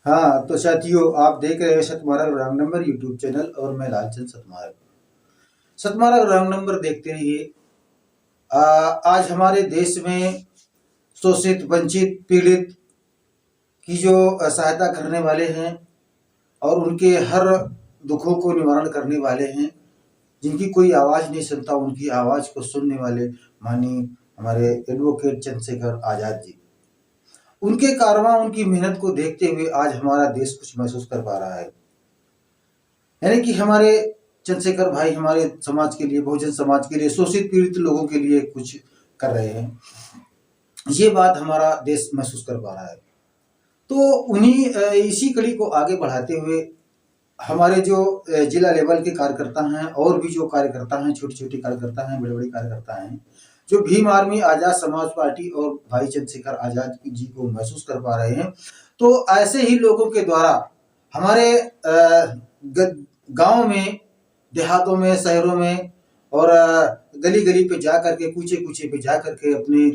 हाँ तो साथियों, आप देख रहे हैं सतमार्ग रॉन्ग नंबर यूट्यूब चैनल और मैं लालचंद सतमार्ग। सतमार्ग रॉन्ग नंबर देखते रहिए। आज हमारे देश में शोषित, वंचित, पीड़ित की जो सहायता करने वाले हैं और उनके हर दुखों को निवारण करने वाले हैं, जिनकी कोई आवाज़ नहीं सुनता, उनकी आवाज़ को सुनने वाले माननीय हमारे एडवोकेट चंद्रशेखर आज़ाद जी, उनके कारवां, उनकी मेहनत को देखते हुए आज हमारा देश कुछ महसूस कर पा रहा है। यानी कि हमारे चंद्रशेखर भाई हमारे समाज के लिए, बहुजन समाज के लिए, शोषित पीड़ित लोगों के लिए कुछ कर रहे हैं। ये बात हमारा देश महसूस कर पा रहा है। तो उन्हीं इसी कड़ी को आगे बढ़ाते हुए हमारे जो जिला लेवल के कार्यकर्ता हैं और भी जो कार्यकर्ता हैं, छोटे छोटे कार्यकर्ता हैं, बड़े बड़े कार्यकर्ता हैं, जो भीम आर्मी, आज़ाद समाज पार्टी और भाई चंद्रशेखर आज़ाद जी को महसूस कर पा रहे हैं, तो ऐसे ही लोगों के द्वारा हमारे गांव में, देहातों में, शहरों में और गली गली पे जा करके, कूचे कूचे पे जा करके अपने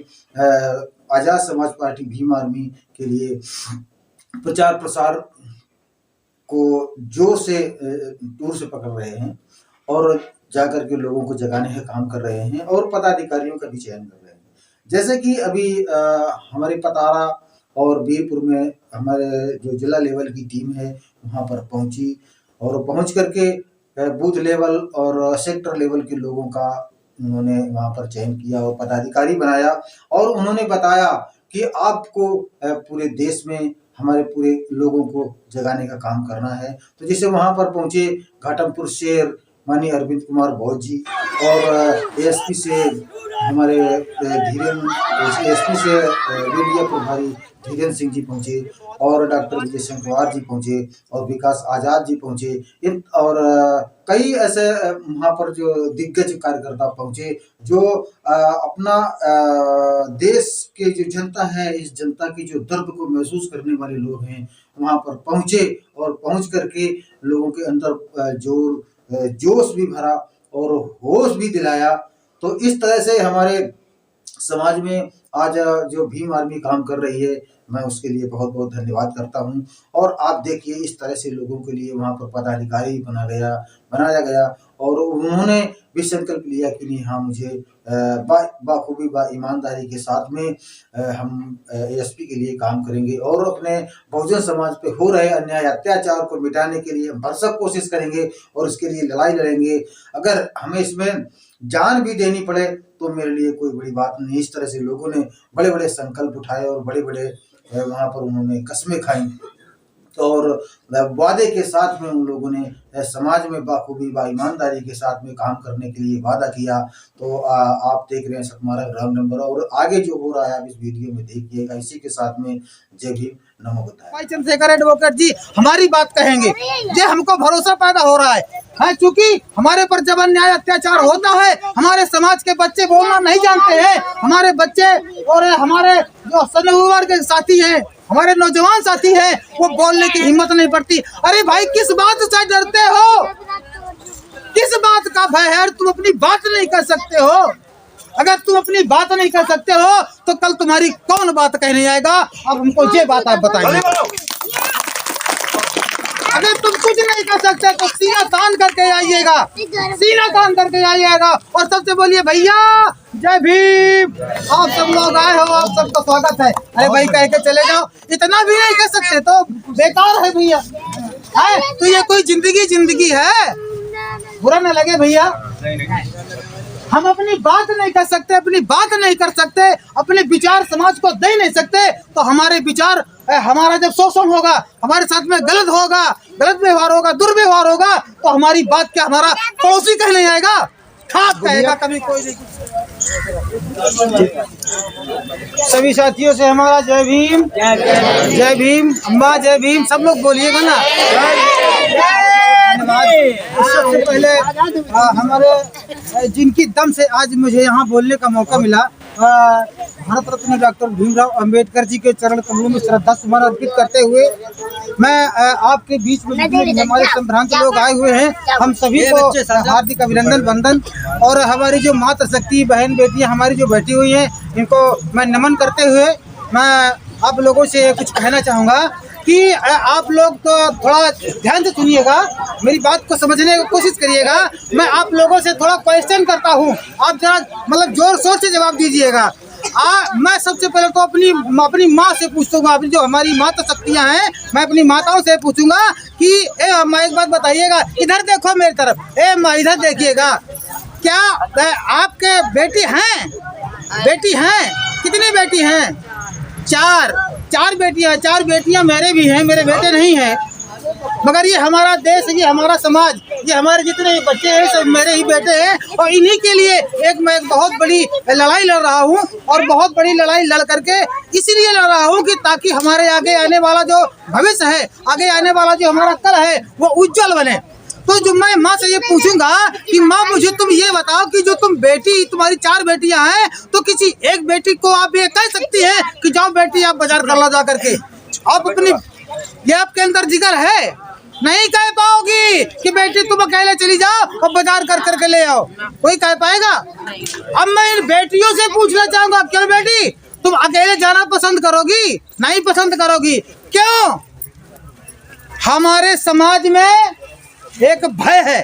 आज़ाद समाज पार्टी भीम आर्मी के लिए प्रचार प्रसार को जोर से दूर से पकड़ रहे हैं और जाकर के लोगों को जगाने का काम कर रहे हैं और पदाधिकारियों का भी चयन कर रहे हैं। जैसे कि अभी हमारे पतारा और वीरपुर में हमारे जो जिला लेवल की टीम है वहाँ पर पहुँची और पहुँच करके बूथ लेवल और सेक्टर लेवल के लोगों का उन्होंने वहाँ पर चयन किया और पदाधिकारी बनाया और उन्होंने बताया कि आपको पूरे देश में हमारे पूरे लोगों को जगाने का काम करना है। तो जैसे वहाँ पर पहुँचे घाटमपुर से माननीय अरविंद कुमार बौद्ध जी और एएसपी से हमारे एएसपी से मीडिया प्रभारी धीरेन्द्र सिंह जी पहुँचे और डॉक्टर विजय शंकर जी पहुँचे और विकास आज़ाद जी पहुँचे और कई ऐसे वहाँ पर जो दिग्गज कार्यकर्ता पहुँचे जो अपना देश के जो जनता है, इस जनता की जो दर्द को महसूस करने वाले लोग हैं, वहाँ पर पहुँचे और पहुँच करके लोगों के अंदर जोश भी भरा और होश भी दिलाया। तो इस तरह से हमारे समाज में आज जो भीम आर्मी काम कर रही है, मैं उसके लिए बहुत बहुत धन्यवाद करता हूं। और आप देखिए इस तरह से लोगों के लिए वहां पर पदाधिकारी बनाया गया और उन्होंने भी संकल्प लिया कि नहीं, हाँ मुझे बाखूबी ईमानदारी के साथ में हम एएसपी के लिए काम करेंगे और अपने बहुजन समाज पे हो रहे अन्याय अत्याचार को मिटाने के लिए हम भरसक कोशिश करेंगे और इसके लिए लड़ाई लड़ेंगे। अगर हमें इसमें जान भी देनी पड़े तो मेरे लिए कोई बड़ी बात नहीं। इस तरह से लोगों ने बड़े बड़े संकल्प उठाए और बड़े बड़े वहाँ पर उन्होंने कस्में खाई और वादे के साथ में उन लोगों ने समाज में बाखूबी ईमानदारी के साथ में काम करने के लिए वादा किया। तो आप देख रहे हैं सतमार्ग रॉन्ग नंबर और आगे जो हो रहा है आप इस वीडियो में देखिएगा। इसी के साथ में जय भीम, नमो बुद्धाय। भाई चंद्रशेखर एडवोकेट जी हमारी बात कहेंगे, ये हमको भरोसा पैदा हो रहा है क्योंकि हमारे पर जब अन्याय अत्याचार होता है, हमारे समाज के बच्चे बोलना नहीं जानते हैं, हमारे बच्चे और हमारे जो सनउम्र के साथी हैं, हमारे नौजवान साथी हैं, वो बोलने की हिम्मत नहीं पड़ती। अरे भाई किस बात से डरते हो, किस बात का भय है? तुम अपनी बात नहीं कर सकते हो। अगर तुम अपनी बात नहीं कर सकते हो तो कल तुम्हारी कौन बात कहने आएगा? अब हमको ये बात आप बताइए। अगर तुम कुछ नहीं कर सकते तो सीना तान करके आइएगा, सीना तान करके आइएगा और सबसे बोलिए भैया जय भीम। आप सब लोग आए हो, आप सबका स्वागत है। अरे भाई कह के चले जाओ, इतना भी नहीं कर सकते तो बेकार है भैया। तो ये कोई जिंदगी है? बुरा ना लगे भैया। हम अपनी बात नहीं कर सकते, अपनी बात नहीं कर सकते, अपने विचार समाज को दे नहीं सकते, तो हमारे विचार, हमारा जब शोषण होगा, हमारे साथ में गलत होगा, गलत व्यवहार होगा, दुर्व्यवहार होगा, तो हमारी बात क्या हमारा पड़ोसी कहने आएगा? खास कहेगा कभी कोई नहीं। सभी साथियों से हमारा जय भीम, जय भीम, अम्बा जय भीम, सब लोग बोलिएगा ना। सबसे पहले हमारे जिनकी दम से आज मुझे यहाँ बोलने का मौका मिला, भारत रत्न डॉक्टर भीमराव अंबेडकर जी के चरण कमलों में श्रद्धा सुमन अर्पित करते हुए मैं आपके बीच में हमारे संभ्रांत लोग आए हुए हैं, हम सभी को हार्दिक अभिनंदन वंदन। और हमारी जो मातृ शक्ति बहन बेटियां हमारी जो बैठी हुई हैं, इनको मैं नमन करते हुए मैं आप लोगों से कुछ कहना चाहूँगा कि आप लोग तो थोड़ा ध्यान से सुनिएगा, मेरी बात को समझने की कोशिश करिएगा। मैं आप लोगों से थोड़ा क्वेश्चन करता हूँ, आप जरा मतलब जोर शोर से जवाब दीजिएगा। मैं सबसे पहले तो अपनी माँ से पूछूंगा, अपनी जो हमारी माता शक्तियाँ हैं, मैं अपनी माताओं से पूछूंगा कि माँ एक बात बताइएगा, इधर देखो मेरी तरफ, माँ इधर देखिएगा, क्या आपके बेटी हैं? बेटी हैं? कितनी बेटी हैं? चार बेटियां। 4 बेटियां मेरे भी हैं, मेरे बेटे नहीं हैं। मगर ये हमारा देश, ये हमारा समाज, ये हमारे जितने बच्चे हैं सब मेरे ही बेटे हैं। और इन्हीं के लिए मैं एक बहुत बड़ी लड़ाई लड़ रहा हूँ, और बहुत बड़ी लड़ाई लड़ करके इसीलिए लड़ रहा हूँ कि ताकि हमारे आगे आने वाला जो भविष्य है, आगे आने वाला जो हमारा कल है, वो उज्जवल बने। तो जो मैं माँ से ये पूछूंगा कि माँ मुझे तुम ये बताओ कि जो तुम बेटी, तुम्हारी 4 बेटियां हैं, तो किसी एक बेटी को आप ये कह सकती हैं कि जाओ बेटी आप बाजार कर ला जा करके, आप अपनी, ये आपके अंदर जिगर है? नहीं कह पाओगी कि बेटी तुम अकेले चली जाओ और बाजार कर करके ले आओ, कोई कह पाएगा? अब मैं इन बेटियों से पूछना चाहूंगा, क्यों बेटी तुम अकेले जाना पसंद करोगी? नहीं पसंद करोगी, क्यों? हमारे समाज में एक भय है,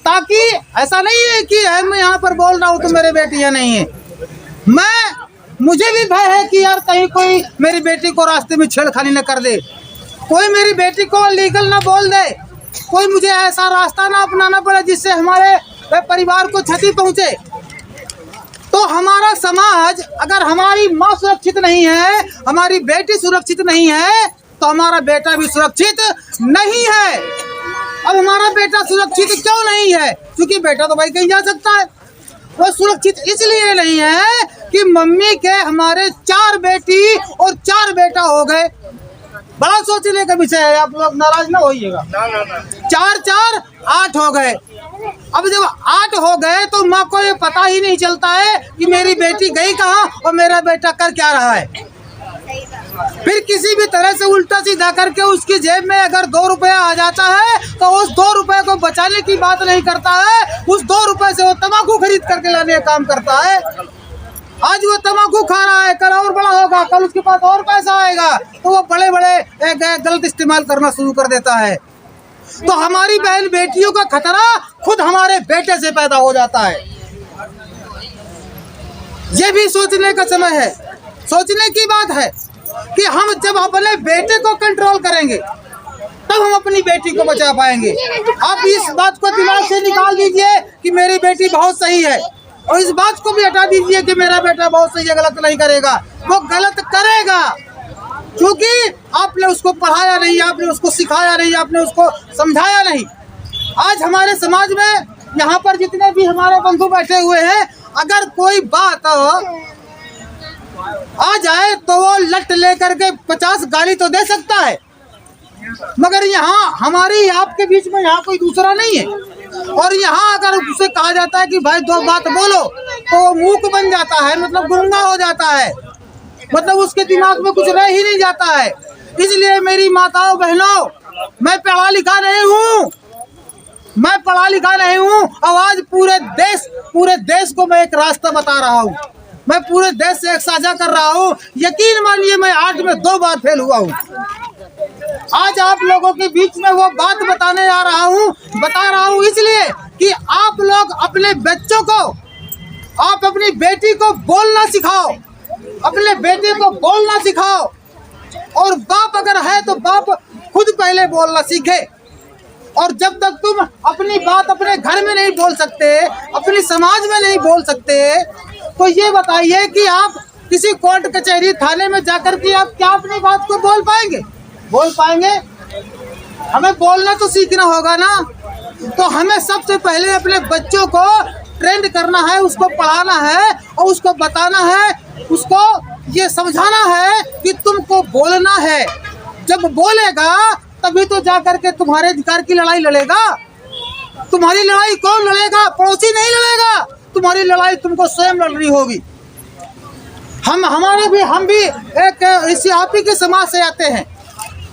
ताकि ऐसा नहीं है कि मैं यहाँ पर बोल रहा हूँ तो मेरे बेटियां नहीं है। मुझे भी भय है कि यार कहीं कोई मेरी बेटी को रास्ते में छेड़खानी न कर दे, कोई मेरी बेटी को लीगल ना बोल दे, कोई मुझे ऐसा रास्ता ना अपनाना पड़े जिससे हमारे परिवार को क्षति पहुँचे। तो हमारा समाज, अगर हमारी माँ सुरक्षित नहीं है, हमारी बेटी सुरक्षित नहीं है, तो हमारा बेटा भी सुरक्षित नहीं है। अब हमारा बेटा सुरक्षित क्यों नहीं है? क्योंकि बेटा तो भाई कहीं जा सकता है। वो सुरक्षित इसलिए नहीं है कि मम्मी के हमारे 4 बेटी और 4 बेटा हो गए। बड़ा सोचने का विषय है, आप लोग नाराज ना होइएगा। 4 8 हो गए। अब जब 8 हो गए तो माँ को ये पता ही नहीं चलता है कि मेरी बेटी गई कहाँ और मेरा बेटा कर क्या रहा है। फिर किसी भी तरह से उल्टा सीधा करके उसकी जेब में अगर 2 रुपया आ जाता है तो उस 2 रुपए को बचाने की बात नहीं करता है, उस 2 रुपए से वो तम्बाकू खरीद करके लाने का काम करता है। आज वो तम्बाकू खा रहा है, कल और बड़ा होगा, कल उसके पास और पैसा आएगा तो वो बड़े बड़े गलत इस्तेमाल करना शुरू कर देता है। तो हमारी बहन बेटियों का खतरा खुद हमारे बेटे से पैदा हो जाता है। ये भी सोचने का समय है, सोचने की बात है कि हम जब अपने बेटे को कंट्रोल करेंगे तब हम अपनी बेटी को बचा पाएंगे। आप इस बात को दिमाग से निकाल दीजिए कि मेरी बेटी बहुत सही है, और इस बात को भी हटा दीजिए कि मेरा बेटा बहुत सही है, गलत नहीं करेगा। वो गलत करेगा क्योंकि आपने उसको पढ़ाया नहीं, आपने उसको सिखाया नहीं, आपने उसको समझाया नहीं। आज हमारे समाज में यहाँ पर जितने भी हमारे बंधु बैठे हुए हैं, अगर कोई बात आ जाए तो वो लट लेकर के 50 गाली तो दे सकता है, मगर यहाँ हमारी आपके बीच में यहाँ कोई दूसरा नहीं है। और यहाँ अगर उसे कहा जाता है कि भाई 2 बात बोलो तो वो मूक बन जाता है, मतलब गुंगा हो जाता है, मतलब उसके दिमाग में कुछ रह ही नहीं जाता है। इसलिए मेरी माताओं बहनों, मैं पढ़ा लिखा नहीं हूँ, और आज पूरे देश को मैं एक रास्ता बता रहा हूँ, मैं पूरे देश से एक साझा कर रहा हूँ। यकीन मानिए मैं 8 में 2 बार फेल हुआ हूँ। आज आप लोगों के बीच में वो बात बता रहा हूँ इसलिए कि आप लोग अपने बच्चों को, आप अपनी बेटी को बोलना सिखाओ, अपने बेटे को बोलना सिखाओ। और बाप अगर है तो बाप खुद पहले बोलना सीखे। और जब तक तुम अपनी बात अपने घर में नहीं बोल सकते, अपने समाज में नहीं बोल सकते, तो ये बताइए कि आप किसी कोर्ट कचहरी थाने में जाकर के आप क्या अपनी बात को बोल पाएंगे? हमें बोलना तो सीखना होगा ना। तो हमें सबसे पहले अपने बच्चों को ट्रेंड करना है, उसको पढ़ाना है और उसको बताना है, उसको ये समझाना है कि तुमको बोलना है। जब बोलेगा तभी तो जाकर के तुम्हारे अधिकार की लड़ाई लड़ेगा। तुम्हारी लड़ाई कौन लड़ेगा? पड़ोसी नहीं लड़ेगा, तुम्हारी लड़ाई तुमको स्वयं लड़नी होगी। हम भी एक इसी आप ही के समाज से आते हैं,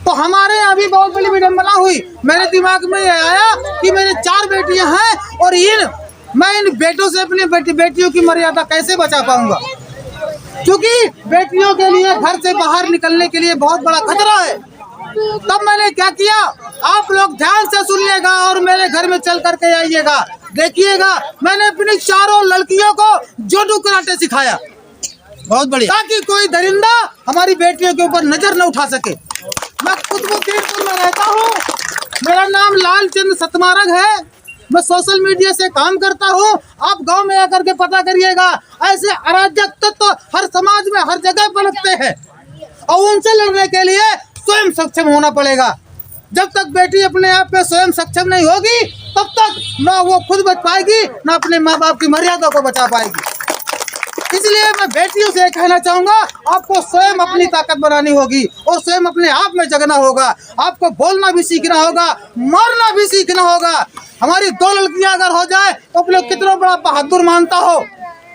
तो हमारे यहाँ भी बहुत बड़ी विडम्बना हुई। मेरे दिमाग में ये आया कि मेरे 4 बेटियां हैं और मैं इन बेटों से अपनी बेटियों की मर्यादा कैसे बचा पाऊंगा। क्योंकि बेटियों के लिए घर से बाहर निकलने के लिए बहुत बड़ा खतरा है। तब मैंने क्या किया, आप लोग ध्यान से सुनिएगा और मेरे घर में चल करके आइएगा, देखिएगा। मैंने अपनी चारों लड़कियों को जूडो कराटे सिखाया, बहुत बढ़िया, ताकि कोई दरिंदा हमारी बेटियों के ऊपर नजर न उठा सके। मैं कुतुबुद्दीनपुर में रहता हूँ, मेरा नाम लालचंद सतमार्ग है, मैं सोशल मीडिया से काम करता हूँ। आप गांव में आकर के पता करिएगा, ऐसे अराजक तत्व हर समाज में हर जगह पनपते हैं और उनसे लड़ने के लिए स्वयं सक्षम होना पड़ेगा। जब तक बेटी अपने आप में स्वयं सक्षम नहीं होगी तब तक ना वो खुद बच पाएगी ना अपने माँ बाप की मर्यादा को बचा पाएगी। इसलिए मैं बेटियों से कहना चाहूंगा, आपको स्वयं अपनी ताकत बनानी होगी और स्वयं अपने आप में जगना होगा। आपको बोलना भी सीखना होगा, मारना भी सीखना होगा। हमारी 2 लड़कियां अगर हो जाए तो अपने कितना बड़ा बहादुर मानता हो,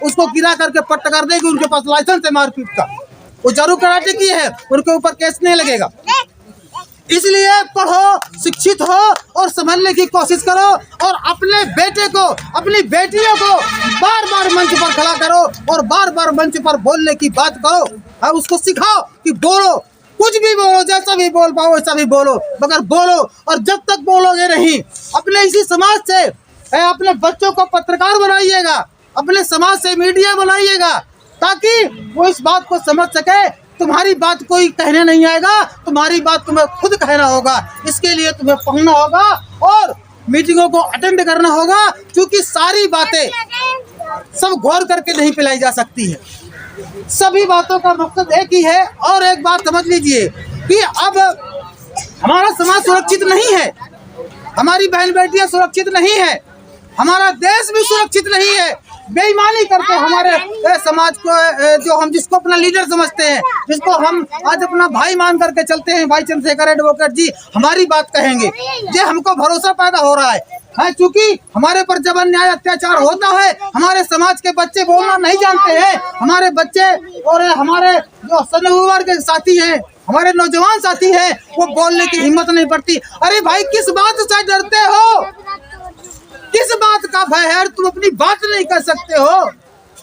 उसको गिरा करके पट्ट कर देगी। उनके पास लाइसेंस है मारपीट का, वो जरूर कराटे की है, उनके ऊपर केस नहीं लगेगा। इसलिए पढ़ो, शिक्षित हो और समझने की कोशिश करो और अपने बेटे को, अपनी बेटियों को बार बार मंच पर खड़ा करो और बार बार मंच पर बोलने की बात करो और उसको सिखाओ कि बोलो, कुछ भी बोलो, जैसा भी बोल पाओ वैसा भी बोलो, मगर बोलो। और जब तक बोलोगे नहीं, अपने इसी समाज से अपने बच्चों को पत्रकार बनाइएगा, अपने समाज से मीडिया बनाइएगा, ताकि वो इस बात को समझ सके तुम्हारी बात कोई कहने नहीं आएगा, तुम्हारी बात तुम्हें खुद कहना होगा। इसके लिए तुम्हें पढ़ना होगा और मीटिंगों को अटेंड करना होगा, क्योंकि सारी बातें सब गौर करके नहीं पिलाई जा सकती है। सभी बातों का मकसद एक ही है। और एक बात समझ लीजिए कि अब हमारा समाज सुरक्षित नहीं है, हमारी बहन बेटियां सुरक्षित नहीं है, हमारा देश भी सुरक्षित नहीं है। बेईमानी करके हमारे समाज को, जो हम जिसको अपना लीडर समझते हैं, जिसको हम आज अपना भाई मान करके चलते हैं, भाई चंद्रशेखर एडवोकेट जी हमारी बात कहेंगे, ये हमको भरोसा पैदा हो रहा है। क्योंकि हमारे पर जब अन्याय अत्याचार होता है, हमारे समाज के बच्चे बोलना नहीं जानते हैं, हमारे बच्चे और हमारे जो सनउवर के साथी हैं, हमारे नौजवान साथी हैं, वो बोलने की हिम्मत नहीं पड़ती। अरे भाई, किस बात से डरते हो, किस बात का भय है? तुम अपनी बात नहीं कर सकते हो।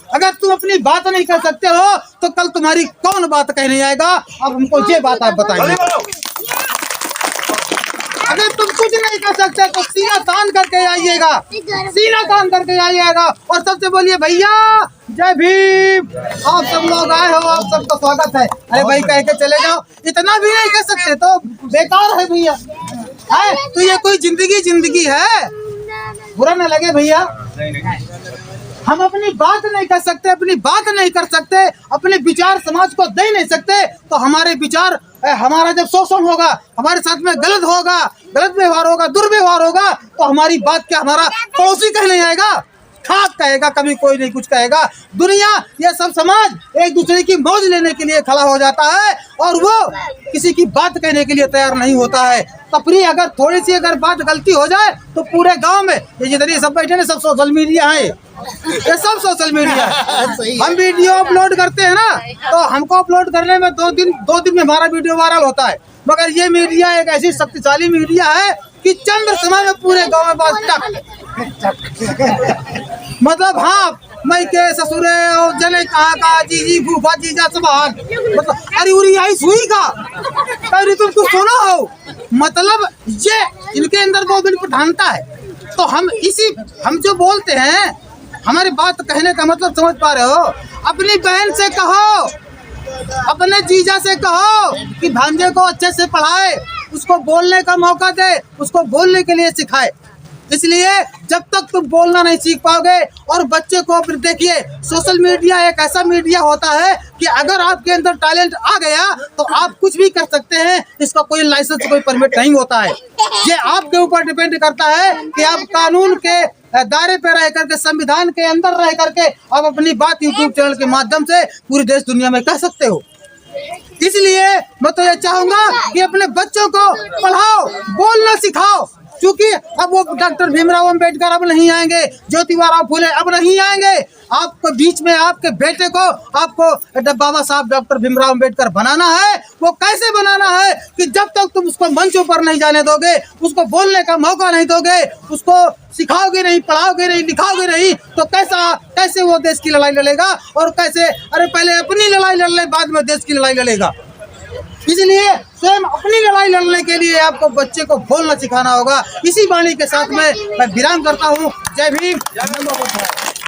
अगर तुम अपनी बात नहीं कर सकते हो तो कल तुम्हारी कौन बात कहने आएगा? अब हमको ये बात आप बताइए। अगर तुम कुछ नहीं कर सकते तो सीना तान करके आइएगा, सीना तान करके आइएगा और सबसे बोलिए भैया जय भीम। आप सब लोग आए हो, आप सबका स्वागत है। अरे भाई कह के चले जाओ, इतना भी नहीं कर सकते तो बेकार है भैया। तो ये कोई जिंदगी है? बुरा न लगे भैया, हम अपनी बात नहीं कर सकते, अपनी बात नहीं कर सकते, अपने विचार समाज को दे नहीं सकते, तो हमारे विचार, हमारा जब शोषण होगा, हमारे साथ में गलत होगा, गलत व्यवहार होगा, दुर्व्यवहार होगा, तो हमारी बात क्या हमारा पड़ोसी कहने आएगा? खाक कहेगा, कभी कोई नहीं कुछ कहेगा। दुनिया, ये सब समाज एक दूसरे की मौज लेने के लिए खड़ा हो जाता है और वो किसी की बात कहने के लिए तैयार नहीं होता है। तफरी अगर थोड़ी सी अगर बात गलती हो जाए तो पूरे गांव में ये जितने सब बैठे ना, सब सोशल मीडिया है, ये सब सोशल मीडिया है। हम वीडियो अपलोड करते हैं ना, तो हमको अपलोड करने में दो दिन में हमारा वीडियो वायरल होता है, मगर ये मीडिया एक ऐसी शक्तिशाली मीडिया है कि चंद समय में पूरे गांव में बात मतलब हाँ, मैं के ससुरे और जने कहा का जीजी फूफा जीजा सब हाल, मतलब अरे उरी आई सुई का, अरे तुम कुछ सुना हो, मतलब ये इनके अंदर वो बिल्कुल प्रधानता है। तो हम जो बोलते हैं, हमारी बात कहने का मतलब समझ पा रहे हो? अपनी बहन से कहो, अपने जीजा से कहो कि भांजे को अच्छे से पढ़ाए, उसको बोलने का मौका दे, उसको बोलने के लिए सिखाए। इसलिए जब तक तुम बोलना नहीं सीख पाओगे और बच्चे को, देखिए सोशल मीडिया एक ऐसा मीडिया होता है कि अगर आपके अंदर टैलेंट आ गया तो आप कुछ भी कर सकते हैं, इसका कोई लाइसेंस, कोई परमिट नहीं होता है। ये आपके ऊपर डिपेंड करता है कि आप कानून के दायरे पे रह करके, संविधान के अंदर रह करके आप अपनी बात यूट्यूब चैनल के माध्यम से पूरी देश दुनिया में कह सकते हो। इसलिए मैं तो ये चाहूंगा कि अपने बच्चों को पढ़ाओ, बोलना सिखाओ, चूंकि अब वो डॉक्टर भीमराव अंबेडकर अब नहीं आएंगे, ज्योतिबा फुले अब नहीं आएंगे, आपको बीच में आपके बेटे को आपको बाबा साहब डॉक्टर भीमराव अंबेडकर बनाना है। वो कैसे बनाना है कि जब तक तुम उसको मंचों पर नहीं जाने दोगे, उसको बोलने का मौका नहीं दोगे, उसको सिखाओगे नहीं, पढ़ाओगे नहीं, लिखाओगे नहीं, तो कैसे वो देश की लड़ाई लड़ेगा? और कैसे, अरे पहले अपनी लड़ाई लड़ ले, बाद में देश की लड़ाई लड़ेगा। इसलिए स्वयं अपनी लड़ाई लड़ने के लिए आपको बच्चे को बोलना सिखाना होगा। इसी वाणी के साथ में मैं विराम करता हूँ। जय भीम, नमो बुद्धाय।